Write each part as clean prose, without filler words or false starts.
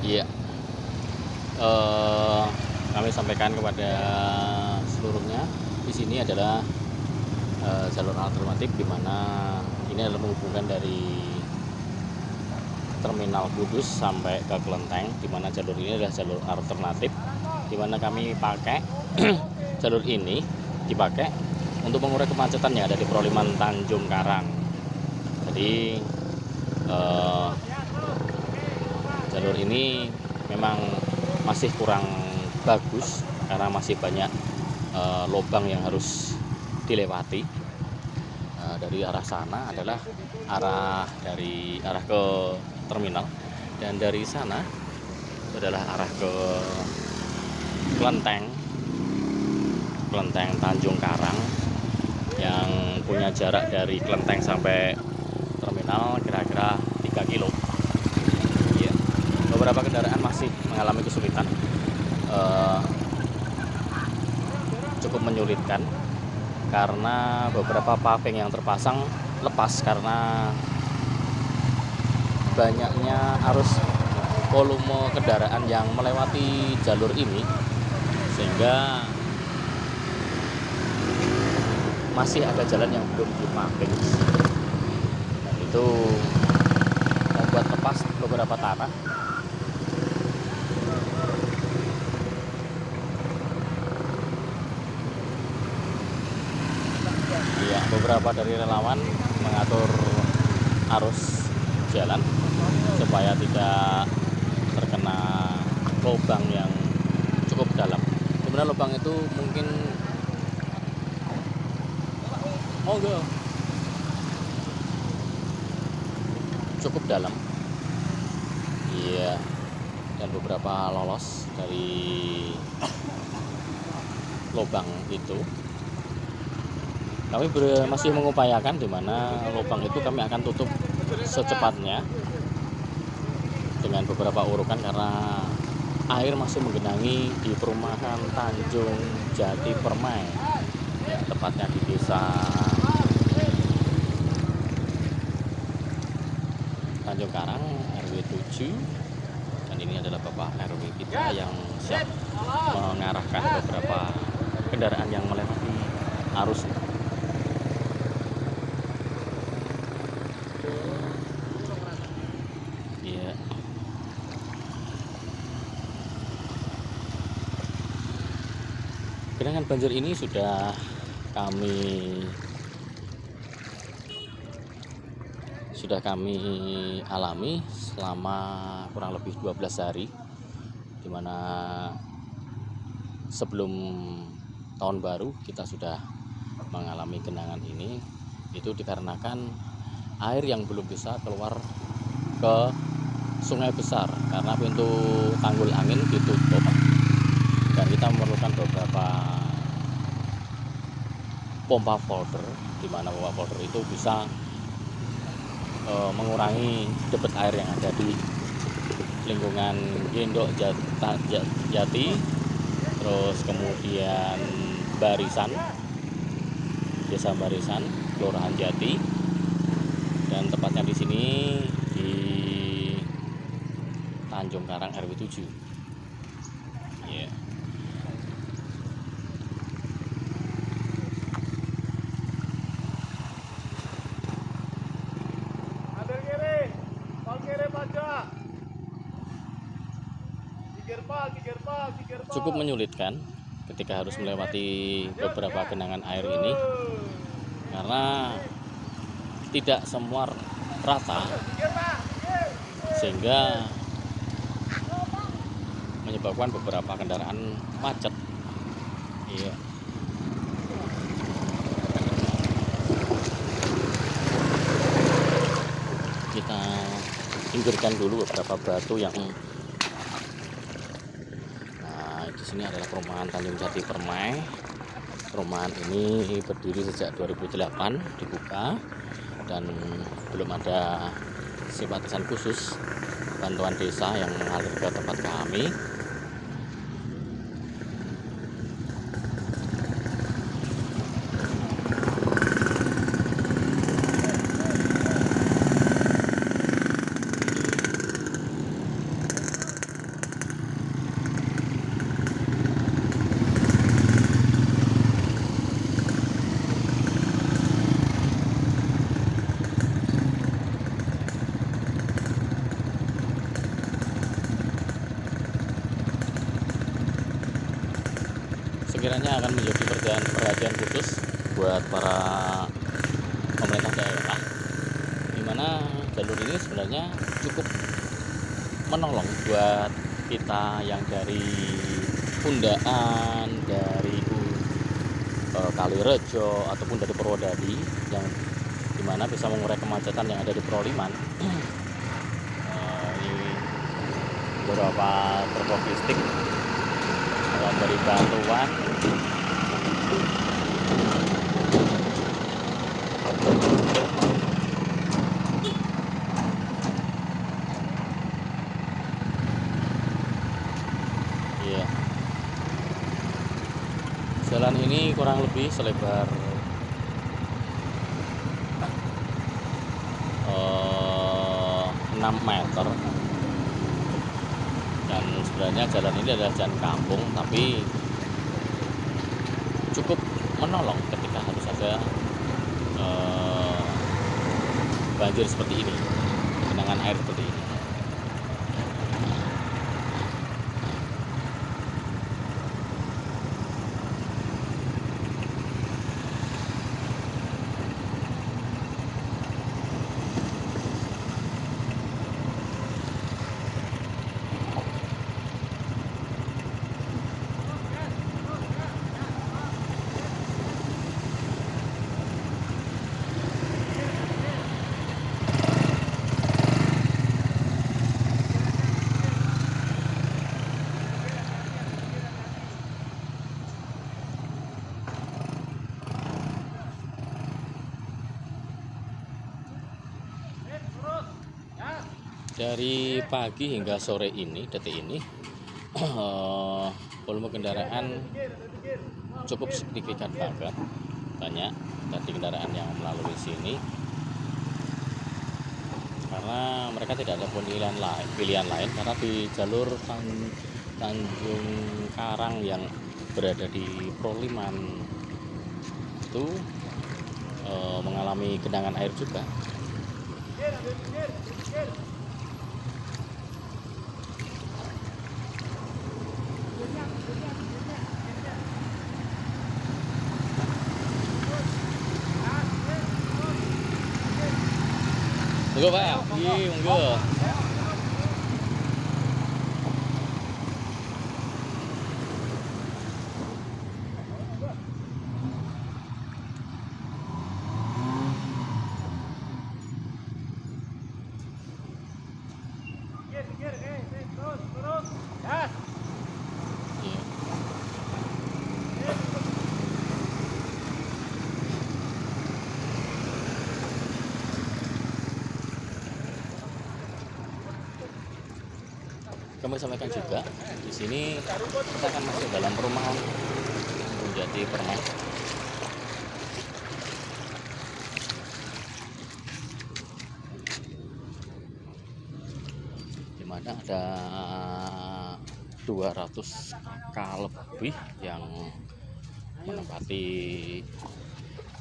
Iya, eh, kami sampaikan kepada seluruhnya, di sini adalah jalur alternatif di mana ini adalah menghubungkan dari Terminal Kudus sampai ke Kelenteng, di mana jalur ini adalah jalur alternatif, di mana kami pakai jalur ini dipakai untuk mengurai kemacetan yang ada di Proliman Tanjung Karang. Jadi jalur ini memang masih kurang bagus karena masih banyak lubang yang harus dilewati. Dari arah sana adalah arah ke terminal, dan dari sana itu adalah arah ke Kelenteng Tanjung Karang yang punya jarak dari Kelenteng sampai terminal kira-kira 3 kilo. Ya, beberapa kendaraan masih mengalami kesulitan, cukup menyulitkan karena beberapa paving yang terpasang lepas karena banyaknya arus volume kendaraan yang melewati jalur ini, sehingga masih ada jalan yang belum dipaving, dan itu membuat lepas beberapa tanah. Ya, beberapa dari relawan mengatur arus jalan supaya tidak terkena lubang yang cukup dalam. Sebenarnya lubang itu mungkin cukup dalam. Iya, dan beberapa lolos dari lubang itu. Kami masih mengupayakan di mana lubang itu kami akan tutup secepatnya dengan beberapa urukan karena air masih menggenangi di perumahan Tanjung Jati Permai, ya, tepatnya di desa Tanjung Karang RW 7, dan ini adalah Bapak RW kita yang siap mengarahkan beberapa kendaraan yang melewati arus. Iya. Genangan banjir ini sudah kami alami selama kurang lebih 12 hari, di mana sebelum tahun baru kita sudah mengalami genangan ini. Itu dikarenakan air yang belum bisa keluar ke sungai besar karena pintu tanggul angin ditutup, dan kita memerlukan beberapa pompa folder, di mana pompa folder itu bisa mengurangi debit air yang ada di lingkungan Gendok Jati, terus kemudian Barisan, Desa Barisan, Kelurahan Jati, dan tepatnya di sini di Tanjung Karang RW 7. Yeah. Cukup menyulitkan ketika harus melewati beberapa genangan air ini karena tidak semua rata, sehingga menyebabkan beberapa kendaraan macet. Iya. Kita pinggirkan dulu beberapa batu yang di sini adalah perumahan Tanjung Jati Permai. Perumahan ini berdiri sejak 2008 dibuka, dan belum ada simpatisan khusus bantuan desa yang mengalir ke tempat kami. kiranya akan menjadi perhatian khusus buat para pemerintah daerah, di mana jalur ini sebenarnya cukup menolong buat kita yang dari Undaan, dari Kalirejo ataupun dari Purwodadi, yang dimana bisa mengurai kemacetan yang ada di Proliman. Ini beberapa truk logistik memberi bantuan. Iya. Jalan ini kurang lebih selebar 6 meter, dan sebenarnya jalan ini adalah jalan kampung, tapi cukup menolong ketika harus ada banjir seperti ini, genangan air seperti ini. Dari pagi hingga sore ini, detik ini, volume kendaraan cukup signifikan banget, banyak dari kendaraan yang melalui sini, karena mereka tidak ada pilihan lain karena di jalur Tanjung Karang yang berada di Proliman itu mengalami genangan air juga. Monggo Pak, iya monggo. Kami sampaikan juga di sini kita akan masuk dalam perumahan menjadi Permai. Di mana ada 200 kakak lebih yang menempati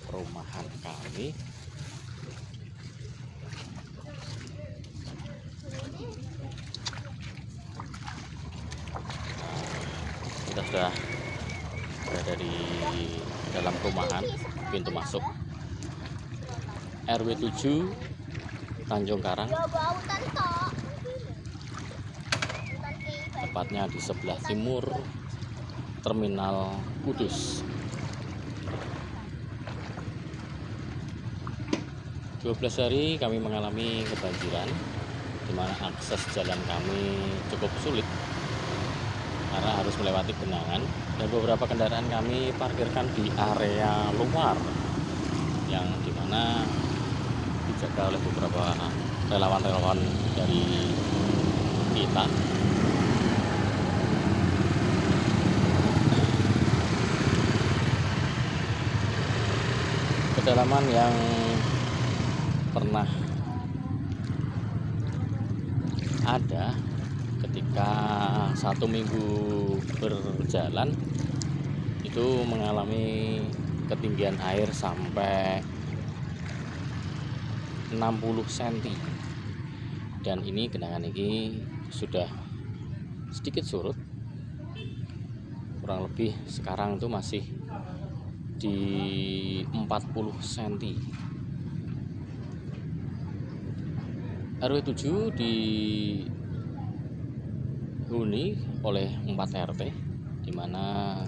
perumahan kami. Kita sudah berada di dalam perumahan, pintu masuk RW 7 Tanjung Karang, tepatnya di sebelah timur Terminal Kudus. 12 hari kami mengalami kebanjiran, di mana akses jalan kami cukup sulit karena harus melewati genangan, dan beberapa kendaraan kami parkirkan di area luar yang dimana dijaga oleh beberapa relawan-relawan dari kita. Kedalaman yang pernah ada ketika 1 minggu berjalan itu mengalami ketinggian air sampai 60 cm, dan ini genangan ini sudah sedikit surut, kurang lebih sekarang itu masih di 40 cm. RW 7 dihuni oleh 4 RT, di mana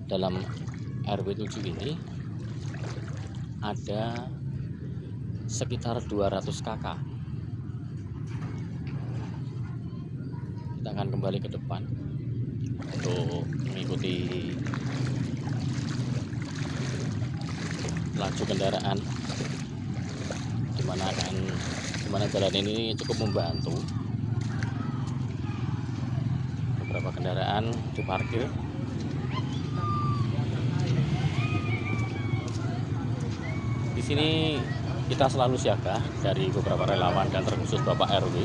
dalam RW 7 ini ada sekitar 200 kakak. Kita akan kembali ke depan untuk mengikuti laju kendaraan, di mana jalan ini cukup membantu. Beberapa kendaraan diparkir. Di sini kita selalu siaga dari beberapa relawan dan terkhusus Bapak RW.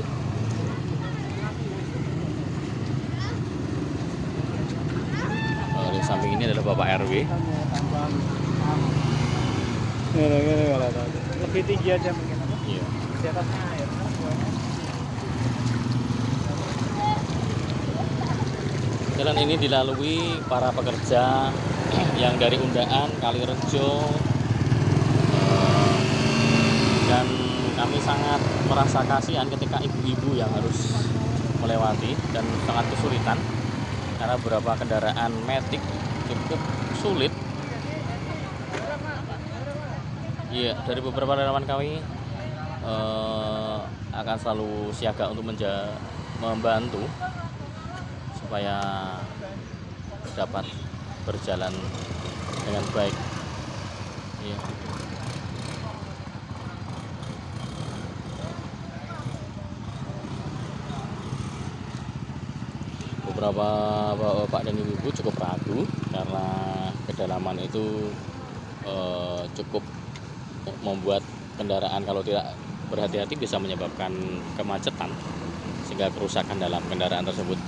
Di samping ini adalah Bapak RW. Lebih tinggi aja mungkin apa? Iya. Di atasnya air. Jalan ini dilalui para pekerja yang dari Undaan, Kalirejo, dan kami sangat merasa kasihan ketika ibu-ibu yang harus melewati dan sangat kesulitan karena beberapa kendaraan metik cukup sulit. Iya, dari beberapa relawan kami akan selalu siaga untuk membantu supaya dapat berjalan dengan baik. Iya. Beberapa bapak dan ibu cukup ragu karena kedalaman itu cukup membuat kendaraan kalau tidak berhati-hati bisa menyebabkan kemacetan sehingga kerusakan dalam kendaraan tersebut.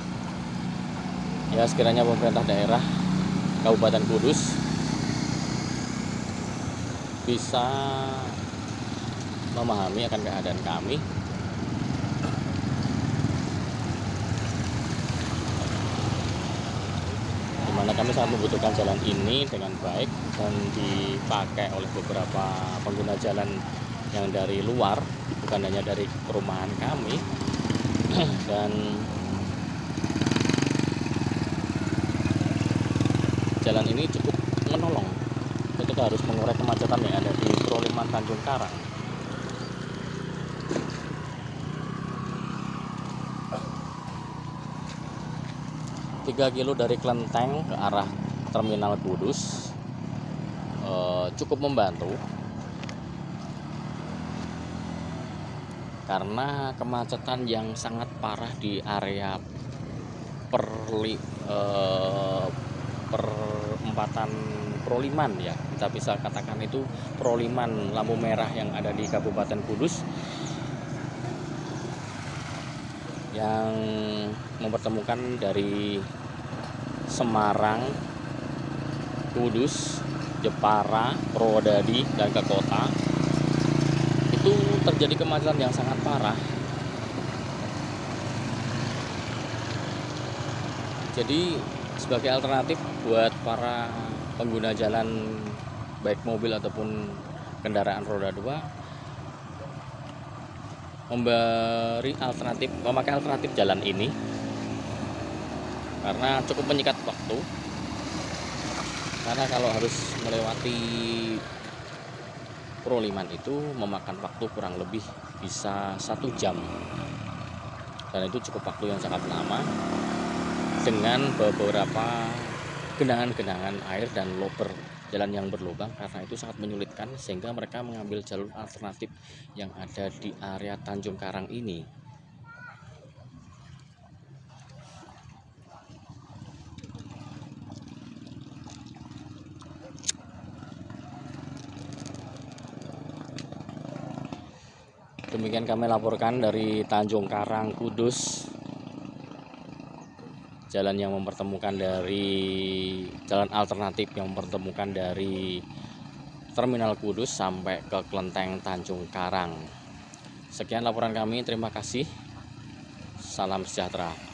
Ya, sekiranya pemerintah daerah Kabupaten Kudus bisa memahami akan keadaan kami, di mana kami sangat membutuhkan jalan ini dengan baik dan dipakai oleh beberapa pengguna jalan yang dari luar, bukan hanya dari perumahan kami. Dan jalan ini cukup menolong ketika harus mengurai kemacetan yang ada di Proliman Tanjung Karang. Tiga kilo dari Klenteng ke arah Terminal Kudus cukup membantu karena kemacetan yang sangat parah di area perempatan Proliman, ya kita bisa katakan itu Proliman lampu merah yang ada di Kabupaten Kudus, yang mempertemukan dari Semarang, Kudus, Jepara, Purwodadi dan ke kota. Itu terjadi kemacetan yang sangat parah. Jadi sebagai alternatif buat para pengguna jalan baik mobil ataupun kendaraan roda 2 memakai alternatif jalan ini karena cukup menyikat waktu. Karena kalau harus melewati Proliman itu memakan waktu kurang lebih bisa 1 jam, dan itu cukup waktu yang sangat lama dengan beberapa genangan-genangan air dan jalan yang berlubang. Karena itu sangat menyulitkan sehingga mereka mengambil jalur alternatif yang ada di area Tanjung Karang ini. Demikian kami laporkan dari Tanjung Karang, Kudus. Jalan yang mempertemukan jalan alternatif yang mempertemukan dari Terminal Kudus sampai ke Klenteng Tanjung Karang. Sekian laporan kami, terima kasih. Salam sejahtera.